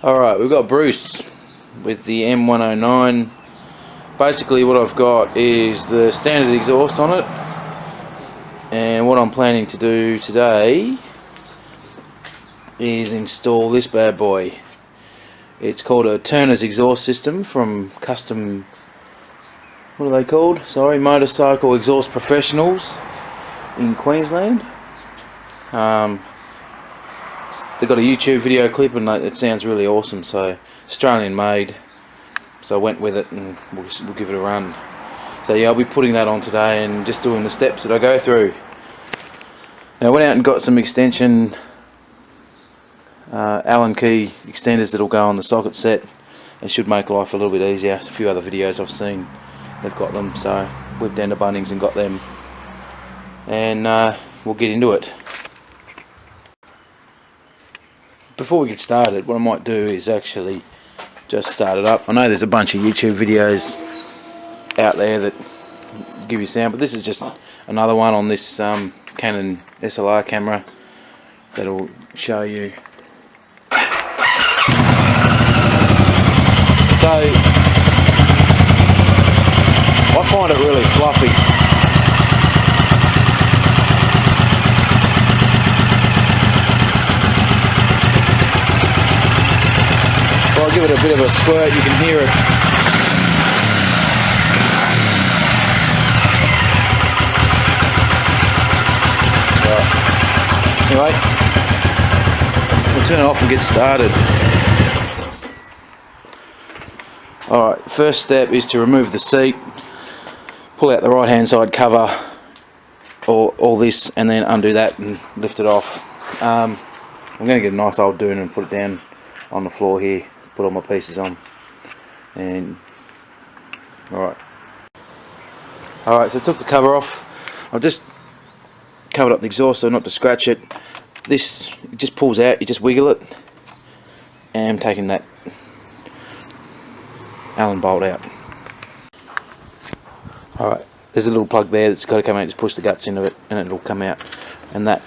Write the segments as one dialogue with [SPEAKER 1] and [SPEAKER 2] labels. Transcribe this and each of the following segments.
[SPEAKER 1] Alright, we've got Bruce with the M109. Basically what I've got is the standard exhaust on it, and what I'm planning to do today is install this bad boy. It's called a Turner's exhaust system from Custom, what are they called? Sorry, Motorcycle Exhaust Professionals in Queensland. They've got a YouTube video clip and it sounds really awesome, so Australian made, so I went with it and we'll give it a run. So yeah, I'll be putting that on today and just doing the steps that I go through. Now I went out and got some extension Allen key extenders that'll go on the socket set. It should make life a little bit easier. There's a few other videos I've seen, they've got them, so went down to Bunnings and got them, and we'll get into it. Before we get started, what I might do is actually just start it up. I know there's a bunch of YouTube videos out there that give you sound, but this is just another one on this Canon SLR camera that'll show you. So I find it really fluffy. I'll give it a bit of a squirt, you can hear it. Right. Anyway, we'll turn it off and get started. Alright, first step is to remove the seat, pull out the right hand side cover, or all this, and then undo that and lift it off. I'm going to get a nice old doona and put it down on the floor here. Put all my pieces on, and alright, so I took the cover off. I've just covered up the exhaust so not to scratch it. This it just pulls out, you just wiggle it, and I'm taking that Allen bolt out. Alright, there's a little plug there that's got to come out. Just push the guts into it and it'll come out, and that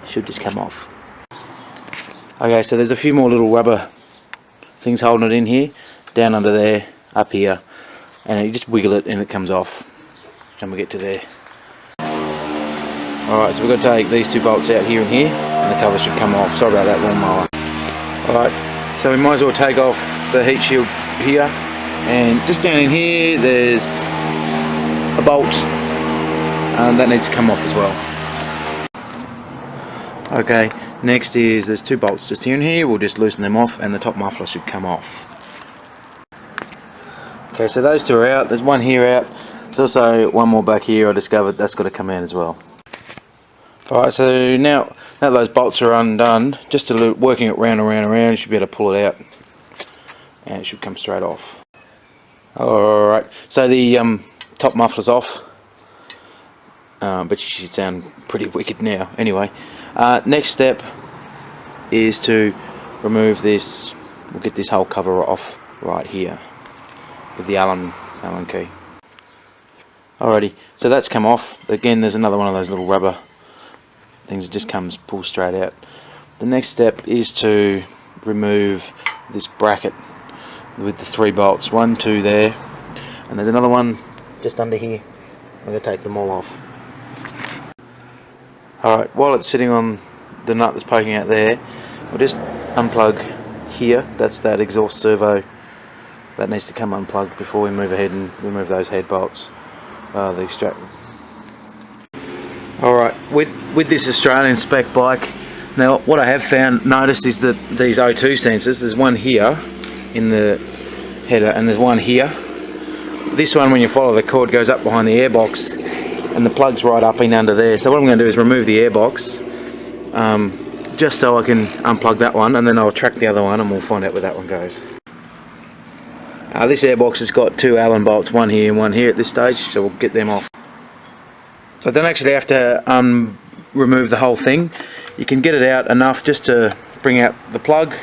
[SPEAKER 1] should just come off. Okay, so there's a few more little rubber things holding it in here, down under there, up here, and you just wiggle it and it comes off, and we get to there. Alright, so we're going to take these two bolts out here and here, and the cover should come off. Sorry about that lawnmower. Alright, so we might as well take off the heat shield here, and just down in here there's a bolt, and that needs to come off as well. Okay, next is there's two bolts just here and here. We'll just loosen them off and the top muffler should come off. Okay, so those two are out. There's one here out. There's also one more back here I discovered, that's got to come out as well. Alright, so now that those bolts are undone, just to working it round and round and round, you should be able to pull it out and it should come straight off. Alright, so the top muffler's off, but you should sound pretty wicked now. Anyway, next step is to remove this. We'll get this whole cover off right here with the Allen key. Alrighty, so that's come off. Again, there's another one of those little rubber things that just pulls straight out. The next step is to remove this bracket with the three bolts. 1, 2 there, and there's another one just under here. I'm going to take them all off. Alright, while it's sitting on the nut that's poking out there, we'll just unplug here. That's that exhaust servo. That needs to come unplugged before we move ahead and remove those head bolts. The extract. Alright, with this Australian spec bike, now what I have noticed is that these O2 sensors, there's one here in the header and there's one here. This one, when you follow the cord, goes up behind the airbox, and the plug's right up in under there. So what I'm going to do is remove the airbox, just so I can unplug that one, and then I'll track the other one and we'll find out where that one goes. This airbox has got two Allen bolts, one here and one here at this stage, so we'll get them off. So I don't actually have to remove the whole thing. You can get it out enough just to bring out the plug,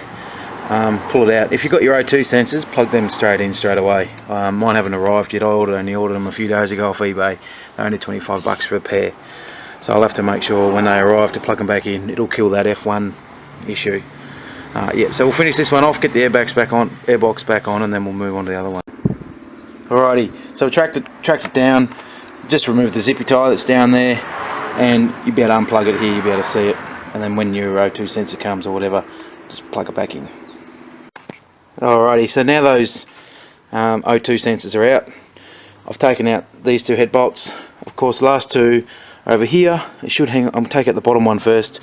[SPEAKER 1] pull it out. If you've got your O2 sensors, plug them straight in straight away. Mine haven't arrived yet. I only ordered them a few days ago off eBay. They're only 25 bucks for a pair. So I'll have to make sure when they arrive to plug them back in. It'll kill that F1 issue. Yeah, so we'll finish this one off, get the airbox back on, and then we'll move on to the other one. Alrighty, so I've tracked it down. Just remove the zippy tie that's down there, and you'll be able to unplug it here, you'll be able to see it, and then when your O2 sensor comes or whatever, just plug it back in. Alrighty, so now those O2 sensors are out. I've taken out these two head bolts. Of course, the last two are over here. It should hang. I'll take out the bottom one first,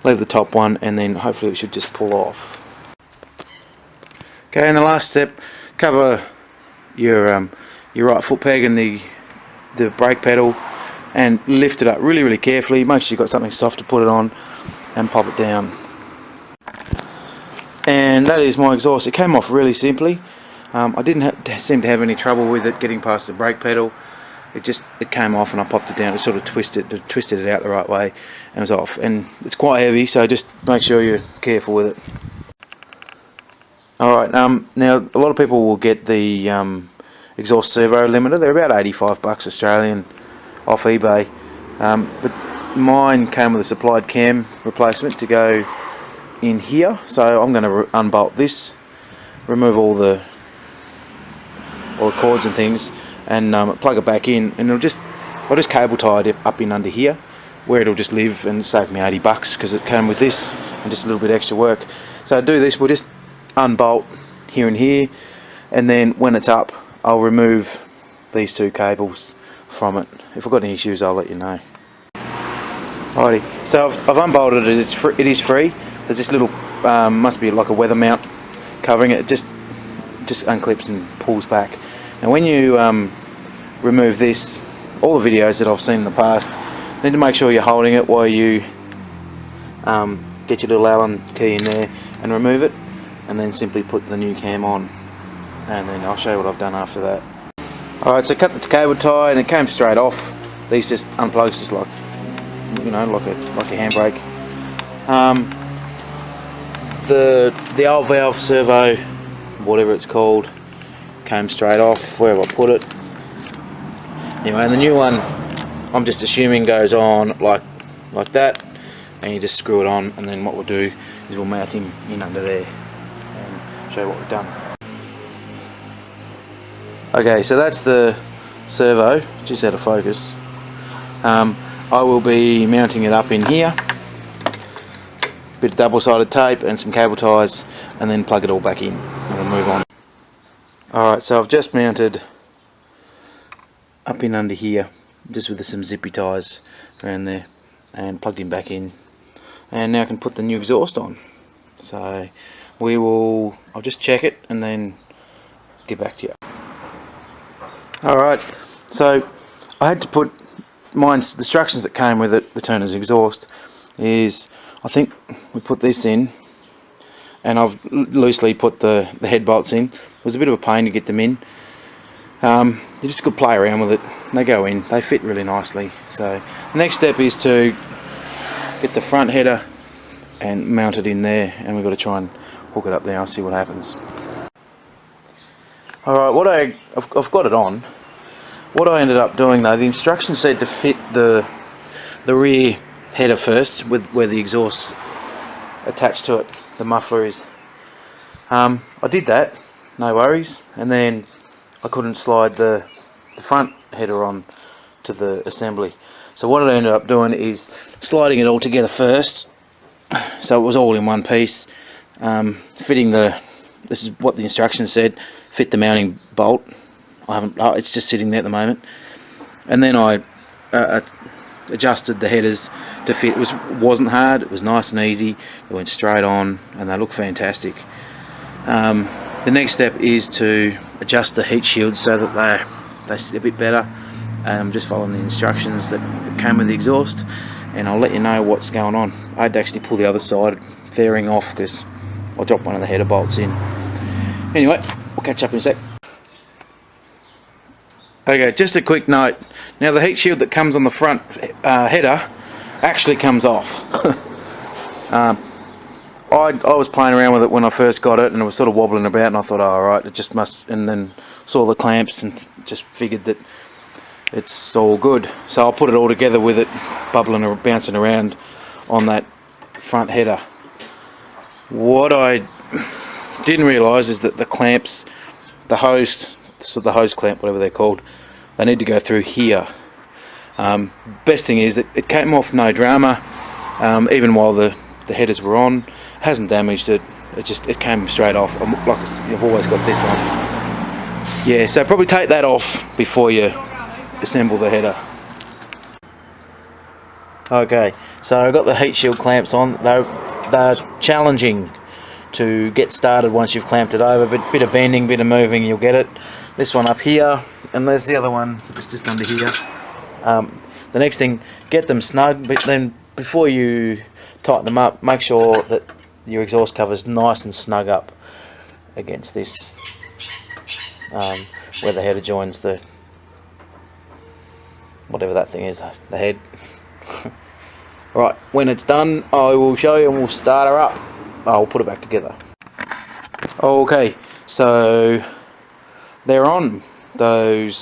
[SPEAKER 1] leave the top one, and then hopefully it should just pull off. Okay, and the last step, cover your right foot peg and the brake pedal, and lift it up really carefully. Make sure you've got something soft to put it on, and pop it down. And that is my exhaust. It came off really simply. I didn't seem to have any trouble with it getting past the brake pedal. It came off, and I popped it down. It sort of twisted it out the right way, and it was off. And it's quite heavy, so just make sure you're careful with it. Alright, now a lot of people will get the exhaust servo limiter. They're about $85 Australian off eBay, but mine came with a supplied cam replacement to go in here. So I'm going to unbolt this, remove all the cords and things, and plug it back in, and I'll just cable tie it up in under here, where it'll just live, and save me $80 because it came with this and just a little bit extra work. So to do this, we'll just unbolt here and here, and then when it's up, I'll remove these two cables from it. If I've got any issues, I'll let you know. Alrighty, so I've unbolted it. It is free. There's this little must be like a weather mount covering it. It just unclips and pulls back. Now when you remove this, all the videos that I've seen in the past, you need to make sure you're holding it while you get your little Allen key in there and remove it, and then simply put the new cam on, and then I'll show you what I've done after that. Alright, so cut the cable tie, and it came straight off. These just unplugs just like, you know, like a handbrake. The old valve servo, whatever it's called, came straight off wherever I put it. Anyway, and the new one, I'm just assuming goes on like that, and you just screw it on, and then what we'll do is we'll mount him in under there and show you what we've done. Okay, so that's the servo, just out of focus. I will be mounting it up in here, bit of double-sided tape and some cable ties, and then plug it all back in, and we'll move on. Alright, so I've just mounted up in under here, just with some zippy ties around there, and plugged him back in, and now I can put the new exhaust on. So I'll just check it and then get back to you. Alright, so I had to put the instructions that came with it, the Turner's exhaust, is I think we put this in, and I've loosely put the head bolts in. It was a bit of a pain to get them in. You just could play around with it. They go in, they fit really nicely. So the next step is to get the front header and mount it in there, and we've got to try and hook it up there. I'll see what happens. Alright, I've got it on. What I ended up doing though, the instructions said to fit the rear header first, with where the exhaust attached to it, the muffler is. I did that, no worries, and then I couldn't slide the front header on to the assembly. So what I ended up doing is sliding it all together first, so it was all in one piece. Fitting this is what the instructions said, fit the mounting bolt. It's just sitting there at the moment, and then I adjusted the headers to fit. It wasn't hard, it was nice and easy. They went straight on, and they look fantastic. The next step is to adjust the heat shields so that they sit a bit better. I'm just following the instructions that came with the exhaust, and I'll let you know what's going on. I had to actually pull the other side fairing off because I dropped one of the header bolts in. Anyway, we'll catch up in a sec. Okay, just a quick note. Now the heat shield that comes on the front header actually comes off. I was playing around with it when I first got it, and it was sort of wobbling about, and I thought, oh, alright, it just must, and then saw the clamps and just figured that it's all good. So I'll put it all together with it bubbling or bouncing around on that front header. What I didn't realise is that the clamps, the hose clamp, whatever they're called, they need to go through here. Best thing is that it came off no drama, even while the headers were on. It hasn't damaged it. It came straight off. Like you've always got this on. Yeah, so probably take that off before you assemble the header. Okay, so I've got the heat shield clamps on. They're challenging to get started once you've clamped it over. Bit of bending, bit of moving, you'll get it. This one up here, and there's the other one that's just under here. The next thing, get them snug, but then before you tighten them up, make sure that your exhaust cover's nice and snug up against this, where the header joins the, whatever that thing is, the head. Right, when it's done, I will show you and we'll start her up. I'll put it back together. Okay, so they're on. The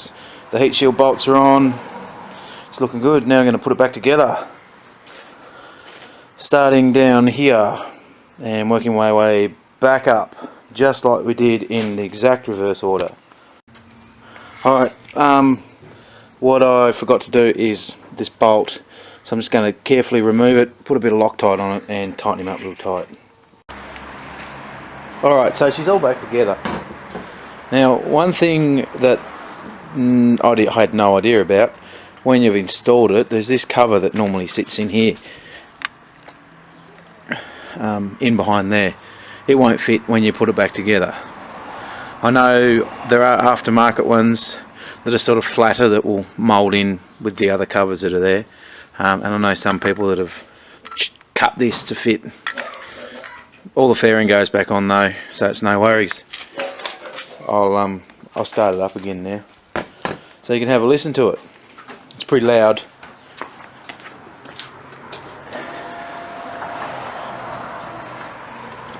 [SPEAKER 1] heat shield bolts are on. It's looking good. Now I'm going to put it back together. Starting down here and working my way back up, just like we did in the exact reverse order. Alright, what I forgot to do is this bolt, so I'm just going to carefully remove it, put a bit of Loctite on it and tighten him up real tight. Alright, so she's all back together. Now, one thing that I had no idea about, when you've installed it, there's this cover that normally sits in here, in behind there. It won't fit when you put it back together. I know there are aftermarket ones that are sort of flatter that will mould in with the other covers that are there, and I know some people that have cut this to fit. All the fairing goes back on though, so it's no worries. I'll start it up again now, so you can have a listen to it. It's pretty loud.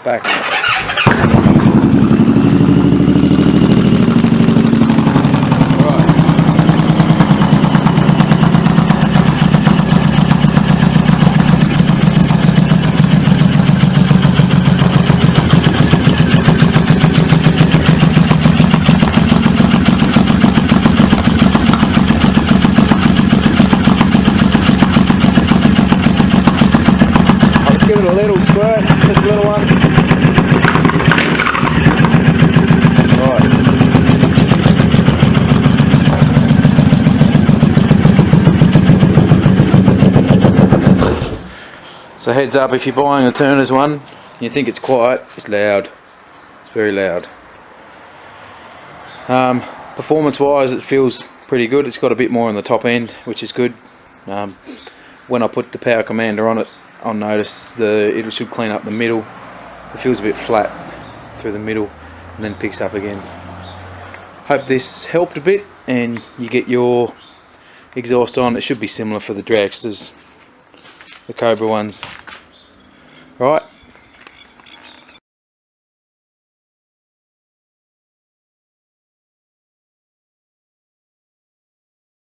[SPEAKER 1] Back. Give it a little squirt, just a little one. Right. So heads up, if you're buying a Turner's one, and you think it's quiet, it's loud. It's very loud. Performance wise, it feels pretty good. It's got a bit more on the top end, which is good. When I put the power commander on it, I'll notice it should clean up the middle. It feels a bit flat through the middle and then picks up again. Hope this helped a bit and you get your exhaust on. It should be similar for the dragsters, the Cobra ones. Right,